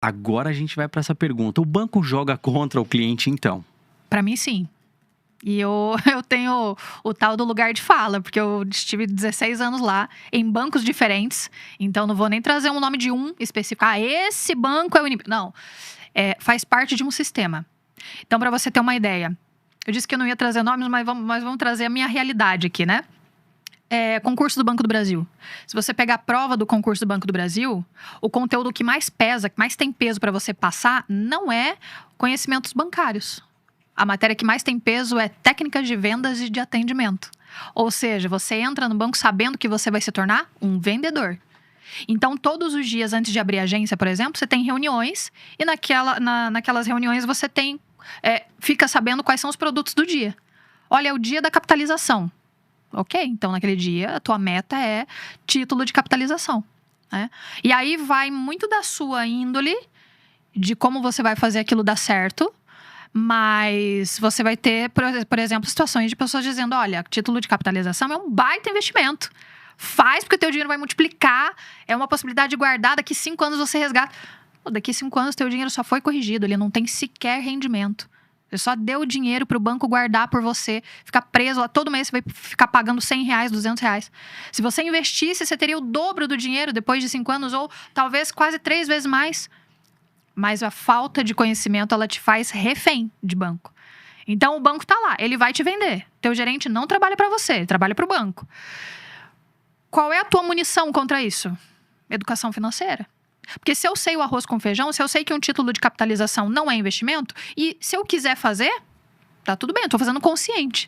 Agora a gente vai para essa pergunta. O banco joga contra o cliente, então? Para mim, sim. E eu tenho o tal do lugar de fala, porque eu estive 16 anos lá, em bancos diferentes. Então, não vou nem trazer um nome de um específico. Ah, esse banco é o inimigo. Não. Faz parte de um sistema. Então, para você ter uma ideia, eu disse que eu não ia trazer nomes, mas vamos trazer a minha realidade aqui, né? Concurso do Banco do Brasil. Se você pegar a prova do concurso do Banco do Brasil, o conteúdo que mais pesa, que mais tem peso para você passar, não é conhecimentos bancários. A matéria que mais tem peso é técnicas de vendas e de atendimento. Ou seja, você entra no banco sabendo que você vai se tornar um vendedor. Então, todos os dias antes de abrir a agência, por exemplo, você tem reuniões e naquelas reuniões você fica sabendo quais são os produtos do dia. Olha, é o dia da capitalização. Ok, então naquele dia a tua meta é título de capitalização, né? E aí vai muito da sua índole, de como você vai fazer aquilo dar certo, mas você vai ter, por exemplo, situações de pessoas dizendo: olha, título de capitalização é um baita investimento. Faz porque o teu dinheiro vai multiplicar, é uma possibilidade de guardar, daqui 5 anos você resgata. Pô, daqui 5 anos teu dinheiro só foi corrigido, ele não tem sequer rendimento. Você só deu o dinheiro para o banco guardar por você, ficar preso lá. Todo mês você vai ficar pagando R$100, R$200. Se você investisse, você teria o dobro do dinheiro depois de 5 anos, ou talvez quase 3 vezes mais. Mas a falta de conhecimento, ela te faz refém de banco. Então, o banco tá lá, ele vai te vender. Teu gerente não trabalha para você, ele trabalha para o banco. Qual é a tua munição contra isso? Educação financeira. Porque se eu sei o arroz com feijão, se eu sei que um título de capitalização não é investimento, e se eu quiser fazer, tá tudo bem, eu tô fazendo consciente,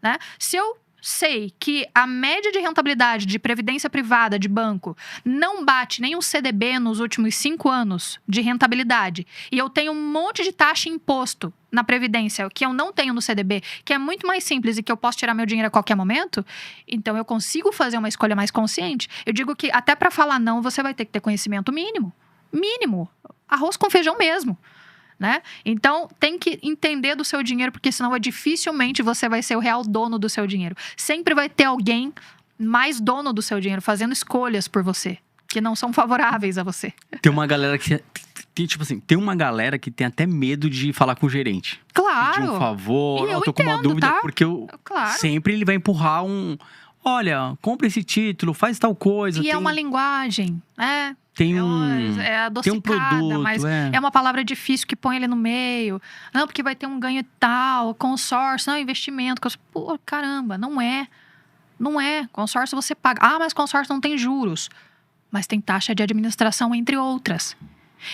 né? Se eu sei que a média de rentabilidade de previdência privada de banco não bate nem um CDB nos últimos 5 anos de rentabilidade, e eu tenho um monte de taxa e imposto na previdência que eu não tenho no CDB, que é muito mais simples e que eu posso tirar meu dinheiro a qualquer momento, então eu consigo fazer uma escolha mais consciente. Eu digo que até para falar não, você vai ter que ter conhecimento mínimo, arroz com feijão mesmo, né? Então, tem que entender do seu dinheiro, porque senão dificilmente você vai ser o real dono do seu dinheiro. Sempre vai ter alguém mais dono do seu dinheiro, fazendo escolhas por você, que não são favoráveis a você. Tem uma galera tem uma galera que tem até medo de falar com o gerente. Claro. Pedir um favor, eu tô com uma dúvida, tá? porque Claro. sempre ele vai empurrar olha, compra esse título, faz tal coisa. E é uma linguagem, né? Tem adocicada, tem um produto, mas é uma palavra difícil que põe ele no meio. Não, porque vai ter um ganho tal, consórcio, não, investimento. Pô, caramba, não é. Não é. Consórcio você paga. Ah, mas consórcio não tem juros. Mas tem taxa de administração, entre outras.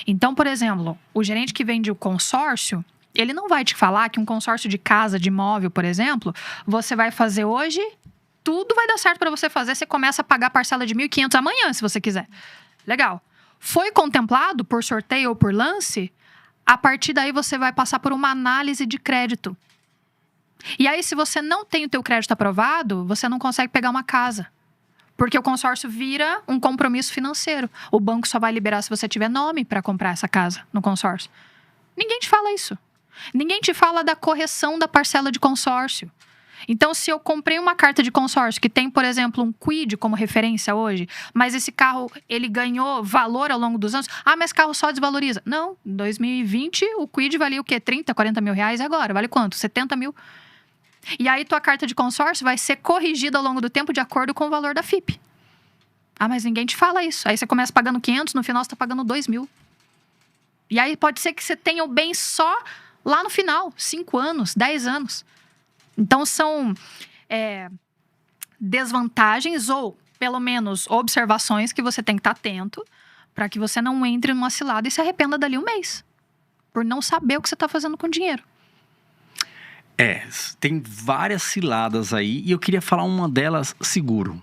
Então, por exemplo, o gerente que vende o consórcio, ele não vai te falar que um consórcio de casa, de imóvel, por exemplo, você vai fazer hoje, tudo vai dar certo para você fazer. Você começa a pagar a parcela de 1.500 amanhã, se você quiser. Legal. Foi contemplado por sorteio ou por lance? A partir daí você vai passar por uma análise de crédito. E aí, se você não tem o teu crédito aprovado, você não consegue pegar uma casa. Porque o consórcio vira um compromisso financeiro. O banco só vai liberar se você tiver nome para comprar essa casa no consórcio. Ninguém te fala isso. Ninguém te fala da correção da parcela de consórcio. Então, se eu comprei uma carta de consórcio que tem, por exemplo, um Kwid como referência hoje, mas esse carro, ele ganhou valor ao longo dos anos. Ah, mas carro só desvaloriza. Não, em 2020 o Kwid valia o quê? 30, 40 mil reais, e agora? Vale quanto? 70 mil. E aí tua carta de consórcio vai ser corrigida ao longo do tempo de acordo com o valor da FIP. Ah, mas ninguém te fala isso. Aí você começa pagando 500, no final você tá pagando 2 mil. E aí pode ser que você tenha o bem só lá no final, 5 anos, 10 anos. Então, são desvantagens ou, pelo menos, observações que você tem que estar atento para que você não entre numa cilada e se arrependa dali um mês. Por não saber o que você está fazendo com o dinheiro. Tem várias ciladas aí e eu queria falar uma delas, seguro.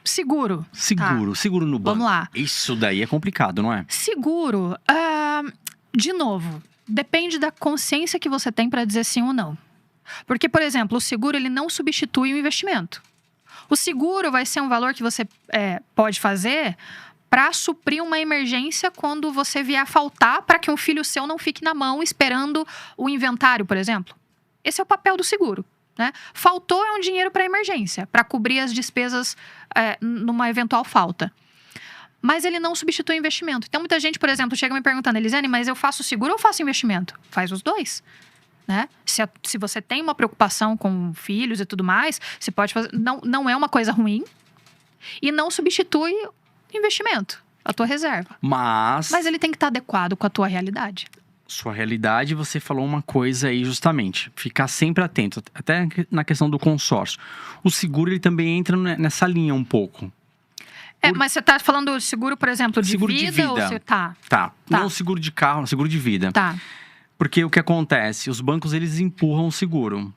Seguro. Seguro, tá. Seguro no banco. Vamos lá. Isso daí é complicado, não é? Seguro, de novo, depende da consciência que você tem para dizer sim ou não. Porque, por exemplo, o seguro ele não substitui o investimento. O seguro vai ser um valor que você pode fazer para suprir uma emergência quando você vier a faltar, para que um filho seu não fique na mão esperando o inventário, por exemplo. Esse é o papel do seguro, né? Faltou é um dinheiro para emergência, para cobrir as despesas numa eventual falta. mas ele não substitui o investimento. Então, muita gente, por exemplo, chega me perguntando, Elisiane, mas eu faço seguro ou faço investimento? Faz os dois, né? Se você tem uma preocupação com filhos e tudo mais, você pode fazer. Não é uma coisa ruim e não substitui investimento, a tua reserva. Mas ele tem que estar adequado com a tua realidade. sua realidade, você falou uma coisa aí justamente. Ficar sempre atento, até na questão do consórcio. O seguro, ele também entra nessa linha um pouco. Mas você tá falando seguro, por exemplo, de Seguro vida? de vida. Ou você tá? Tá. Não seguro de carro, seguro de vida. Tá. Porque o que acontece? Os bancos, eles empurram o seguro.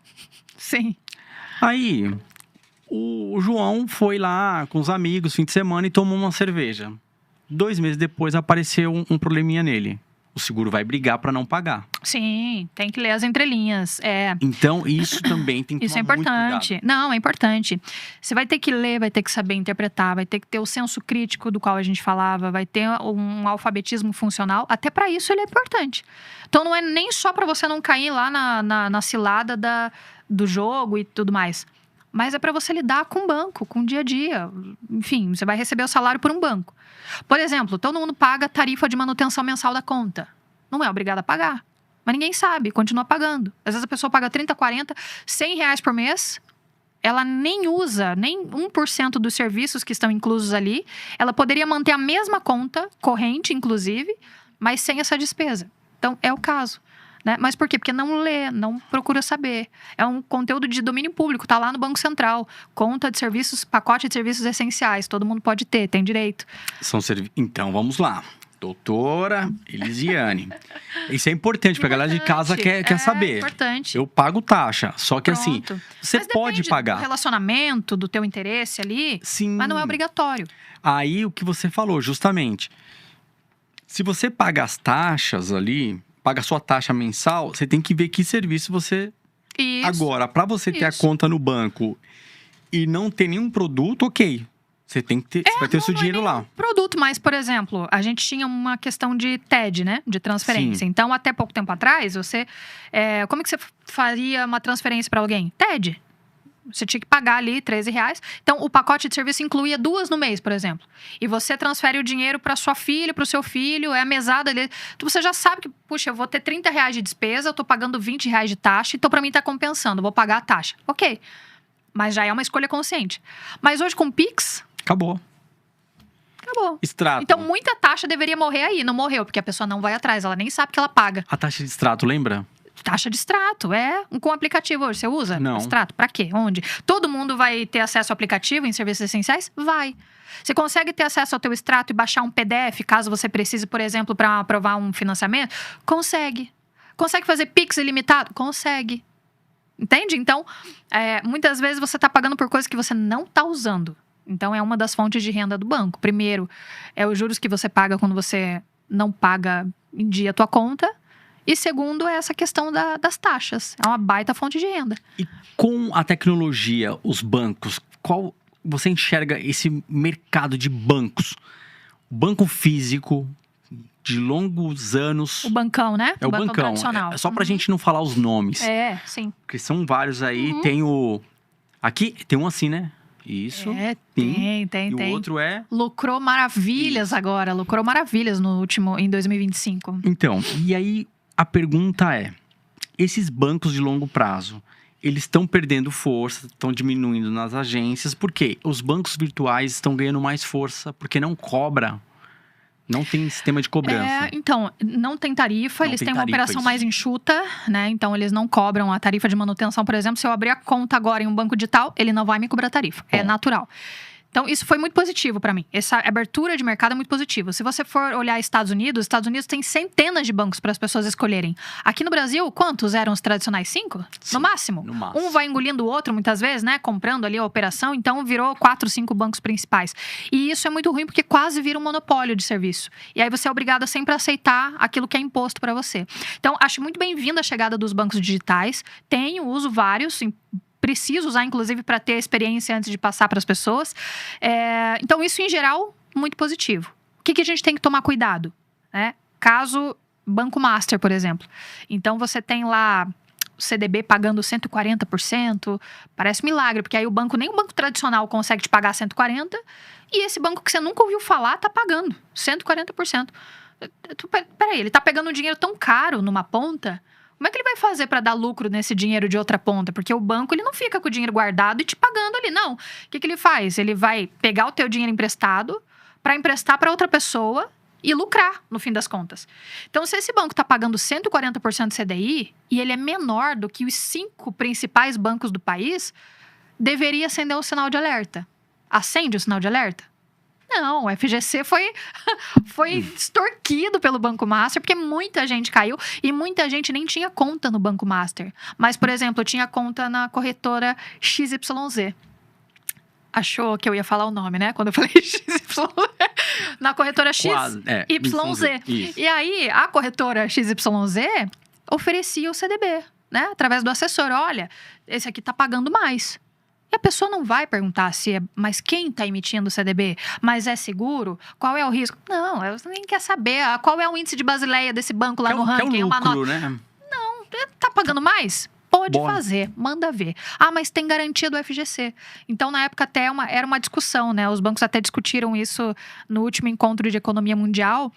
Sim. Aí, o João foi lá com os amigos, fim de semana, e tomou uma cerveja. 2 meses depois, apareceu um probleminha nele. O seguro vai brigar para não pagar. Sim, tem que ler as entrelinhas. Então, isso também tem que Isso é tomar muito importante. cuidado. Não, é importante. Você vai ter que ler, vai ter que saber interpretar, vai ter que ter o senso crítico do qual a gente falava, vai ter um alfabetismo funcional. Até para isso ele é importante. Então, não é nem só para você não cair lá na cilada do jogo e tudo mais. Mas é para você lidar com o banco, com o dia a dia. Enfim, você vai receber o salário por um banco. Por exemplo, todo mundo paga tarifa de manutenção mensal da conta. Não é obrigado a pagar. Mas ninguém sabe, continua pagando. Às vezes a pessoa paga 30, 40, 100 reais por mês. Ela nem usa nem 1% dos serviços que estão inclusos ali. Ela poderia manter a mesma conta, corrente inclusive, mas sem essa despesa. Então, é o caso. Né? Mas por quê? Porque não lê, não procura saber. É um conteúdo de domínio público, tá lá no Banco Central. Conta de serviços, pacote de serviços essenciais. Todo mundo pode ter, tem direito. Então, vamos lá. Doutora Elisiane. Isso é importante, porque a galera de casa quer saber. É importante. Eu pago taxa, só que assim, Pronto. você Mas pode depende pagar. do relacionamento, do teu interesse ali, Sim. mas não é obrigatório. Aí, o que você falou, justamente. Se você paga as taxas ali, paga a sua taxa mensal, você tem que ver que serviço você... Isso. Agora, para você ter a Isso. conta no banco e não ter nenhum produto, ok. Você tem que ter, você vai ter o seu dinheiro lá. Produto, mas, por exemplo, a gente tinha uma questão de TED, né? De transferência. Sim. Então, até pouco tempo atrás, você... como é que você faria uma transferência para alguém? TED. Você tinha que pagar ali R$13. Então, o pacote de serviço incluía 2 no mês, por exemplo. E você transfere o dinheiro para sua filha, para o seu filho, é a mesada ali. Então, você já sabe que, puxa, eu vou ter R$30 de despesa, eu tô pagando R$20 de taxa, então para mim tá compensando, vou pagar a taxa. Ok. Mas já é uma escolha consciente. Mas hoje com o Pix... Acabou. Extrato. Então, muita taxa deveria morrer aí. Não morreu, porque a pessoa não vai atrás. Ela nem sabe que ela paga. A taxa de extrato, lembra? Taxa de extrato, com o aplicativo hoje. Você usa Não. extrato? Pra quê? Onde? Todo mundo vai ter acesso ao aplicativo em serviços essenciais? Vai. Você consegue ter acesso ao teu extrato e baixar um PDF, caso você precise, por exemplo, para aprovar um financiamento? Consegue. Consegue fazer Pix ilimitado? Consegue. Entende? Então, muitas vezes você está pagando por coisas que você não está usando. Então, é uma das fontes de renda do banco. Primeiro, é os juros que você paga quando você não paga em dia a tua conta. E segundo, é essa questão das taxas. É uma baita fonte de renda. E com a tecnologia, os bancos, qual você enxerga esse mercado de bancos? Banco físico, de longos anos. O bancão, né? É o bancão. Tradicional. É só pra gente não falar os nomes. Sim. Porque são vários aí. Tem o... Aqui, tem um assim, né? Isso. Tem. E o outro é... Lucrou maravilhas agora. Lucrou maravilhas em 2025. Então, e aí a pergunta é... Esses bancos de longo prazo, eles estão perdendo força, estão diminuindo nas agências. Por quê? Os bancos virtuais estão ganhando mais força, porque não cobra. Não tem sistema de cobrança. Então, não tem tarifa, eles têm uma operação isso. mais enxuta, né? Então, eles não cobram a tarifa de manutenção, por exemplo. Se eu abrir a conta agora em um banco digital, ele não vai me cobrar tarifa. É natural. Então, isso foi muito positivo para mim. Essa abertura de mercado é muito positiva. Se você for olhar Estados Unidos tem centenas de bancos para as pessoas escolherem. Aqui no Brasil, quantos eram os tradicionais? 5? Sim, no máximo. Um vai engolindo o outro, muitas vezes, né? Comprando ali a operação. Então, virou 4, 5 bancos principais. E isso é muito ruim, porque quase vira um monopólio de serviço. E aí, você é obrigado a sempre aceitar aquilo que é imposto para você. Então, acho muito bem-vinda a chegada dos bancos digitais. Uso vários, preciso usar, inclusive, para ter experiência antes de passar para as pessoas. Então, isso, em geral, muito positivo. O que a gente tem que tomar cuidado? Caso Banco Master, por exemplo. Então, você tem lá CDB pagando 140%, parece milagre, porque aí nem o banco tradicional consegue te pagar 140%, e esse banco que você nunca ouviu falar tá pagando 140%. Peraí, ele tá pegando um dinheiro tão caro numa ponta, como é que ele vai fazer para dar lucro nesse dinheiro de outra ponta? Porque o banco, ele não fica com o dinheiro guardado e te pagando ali, não. O que ele faz? Ele vai pegar o teu dinheiro emprestado para emprestar para outra pessoa e lucrar, no fim das contas. Então, se esse banco está pagando 140% de CDI e ele é menor do que os 5 principais bancos do país, deveria acender o sinal de alerta. Acende o sinal de alerta? Não, o FGC foi extorquido pelo Banco Master, porque muita gente caiu e muita gente nem tinha conta no Banco Master. Mas, por exemplo, eu tinha conta na corretora XYZ. Achou que eu ia falar o nome, né? Quando eu falei XYZ. Na corretora XYZ. E aí, a corretora XYZ oferecia o CDB, né? Através do assessor. Olha, esse aqui tá pagando mais. E a pessoa não vai perguntar mas quem está emitindo o CDB? Mas é seguro? Qual é o risco? Não, ela nem quer saber. Qual é o índice de Basileia desse banco lá no ranking? É um lucro, né? Não, tá pagando mais? Pode fazer, manda ver. Mas tem garantia do FGC. Então, na época, até era uma discussão, né? Os bancos até discutiram isso no último encontro de economia mundial,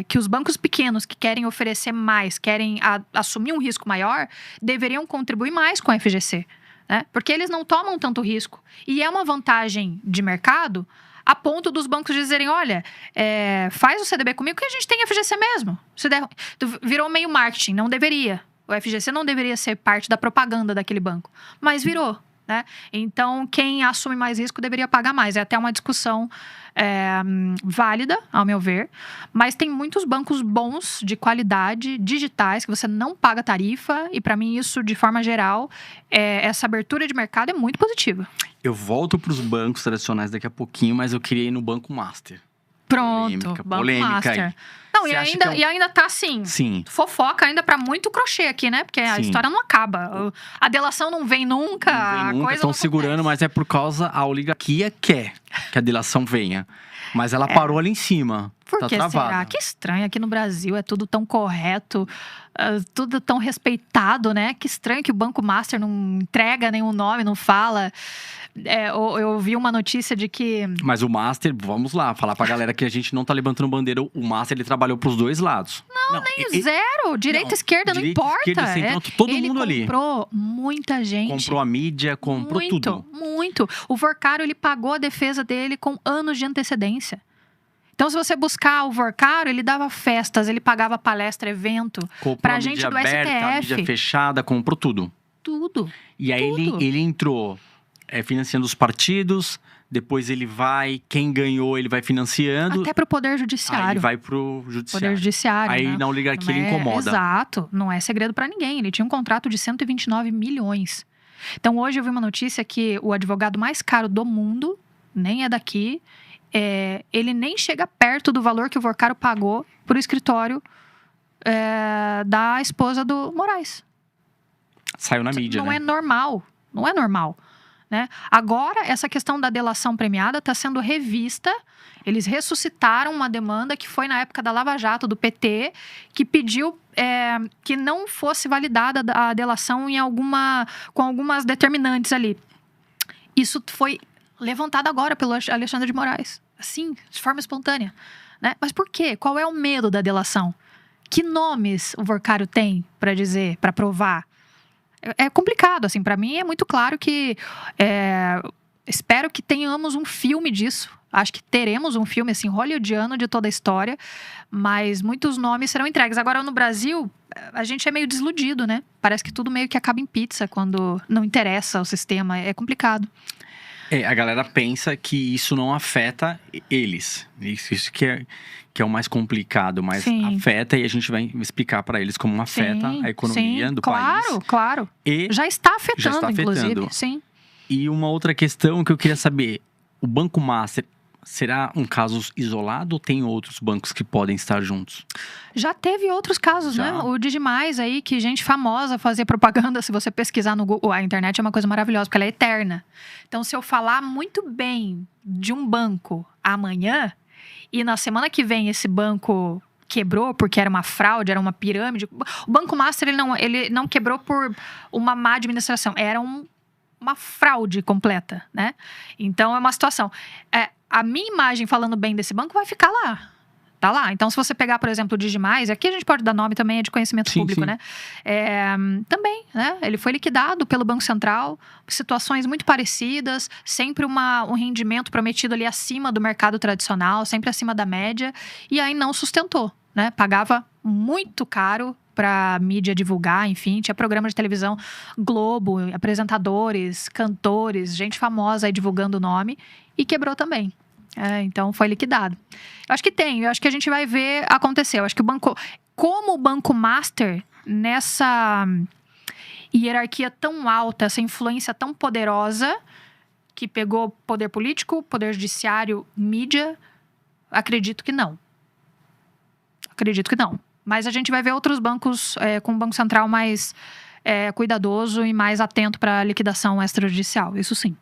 que os bancos pequenos que querem oferecer mais, querem assumir um risco maior, deveriam contribuir mais com o FGC. Né? Porque eles não tomam tanto risco. E é uma vantagem de mercado a ponto dos bancos dizerem, olha, faz o CDB comigo que a gente tem FGC mesmo. Virou meio marketing, não deveria. O FGC não deveria ser parte da propaganda daquele banco. Mas virou, né? Então, quem assume mais risco deveria pagar mais. É até uma discussão válida, ao meu ver. Mas tem muitos bancos bons, de qualidade, digitais, que você não paga tarifa. E, para mim, isso, de forma geral, essa abertura de mercado é muito positiva. Eu volto para os bancos tradicionais daqui a pouquinho, mas eu queria ir no Banco Master. Pronto, Banco Master. Aí. Não, e ainda tá assim, Sim. Fofoca ainda pra muito crochê aqui, né? Porque a história não acaba. A delação não vem nunca. Estão segurando, mas é por causa a oligarquia quer que a delação venha. Mas ela parou ali em cima. Por que travada. será? Que estranho, aqui no Brasil é tudo tão correto, tudo tão respeitado, né? Que estranho que o Banco Master não entrega nenhum nome, não fala. Eu vi uma notícia de que... Mas o Master, vamos lá, falar pra galera que a gente não tá levantando bandeira. O Master, ele trabalhou pros dois lados. Não, zero. Direita e esquerda, não importa. Esquerda, centro, todo mundo ali. Ele comprou muita gente. Comprou a mídia, comprou tudo. Muito. O Vorcaro, ele pagou a defesa dele com anos de antecedência. Então, se você buscar o Vorcaro, ele dava festas, ele pagava palestra, evento. Pra gente do aberta, STF. A mídia fechada, comprou tudo. Tudo. E aí ele entrou financiando os partidos, depois ele vai, quem ganhou, ele vai financiando. Até pro Poder Judiciário. Aí ele vai pro Judiciário. Poder Judiciário. Aí na oligarquia ele incomoda. Exato. Não é segredo pra ninguém. Ele tinha um contrato de 129 milhões. Então, hoje eu vi uma notícia que o advogado mais caro do mundo, nem é daqui, ele nem chega perto do valor que o Vorcaro pagou pro escritório da esposa do Moraes. Saiu na mídia, Não é normal. Não é normal. Né? Agora, essa questão da delação premiada está sendo revista. Eles ressuscitaram uma demanda que foi na época da Lava Jato, do PT, que pediu que não fosse validada a delação com algumas determinantes ali. Isso foi levantado agora pelo Alexandre de Moraes. Assim, de forma espontânea. Né? Mas por quê? Qual é o medo da delação? Que nomes o Vorcaro tem para dizer, para provar? É complicado, assim, para mim é muito claro que espero que tenhamos um filme disso. Acho que teremos um filme, assim, hollywoodiano de toda a história, mas muitos nomes serão entregues. Agora, no Brasil, a gente é meio desiludido, né? Parece que tudo meio que acaba em pizza quando não interessa o sistema. É complicado. A galera pensa que isso não afeta eles. Isso que é o mais complicado, mas afeta e a gente vai explicar para eles como afeta a economia do país. Claro. E já está afetando, inclusive. Sim. E uma outra questão que eu queria saber: o Banco Master será um caso isolado ou tem outros bancos que podem estar juntos? Já teve outros casos, né? O Digimais aí, que gente famosa fazia propaganda. Se você pesquisar no Google, a internet é uma coisa maravilhosa, porque ela é eterna. Então, se eu falar muito bem de um banco amanhã, e na semana que vem esse banco quebrou porque era uma fraude, era uma pirâmide. O Banco Master, ele não quebrou por uma má administração. Era uma fraude completa, né? Então, é uma situação. A minha imagem falando bem desse banco vai ficar lá. Tá lá. Então, se você pegar, por exemplo, o Digimais, aqui a gente pode dar nome também, é de conhecimento público, né? Também, né? Ele foi liquidado pelo Banco Central, situações muito parecidas, sempre um rendimento prometido ali acima do mercado tradicional, sempre acima da média, e aí não sustentou, né? Pagava muito caro para mídia divulgar, enfim, tinha programa de televisão Globo, apresentadores, cantores, gente famosa aí divulgando o nome, e quebrou também. Então foi liquidado. Eu acho que a gente vai ver acontecer. Eu acho que como o Banco Master, nessa hierarquia tão alta, essa influência tão poderosa, que pegou poder político, poder judiciário, mídia, acredito que não. Mas a gente vai ver outros bancos com o Banco Central mais cuidadoso e mais atento para a liquidação extrajudicial, isso sim.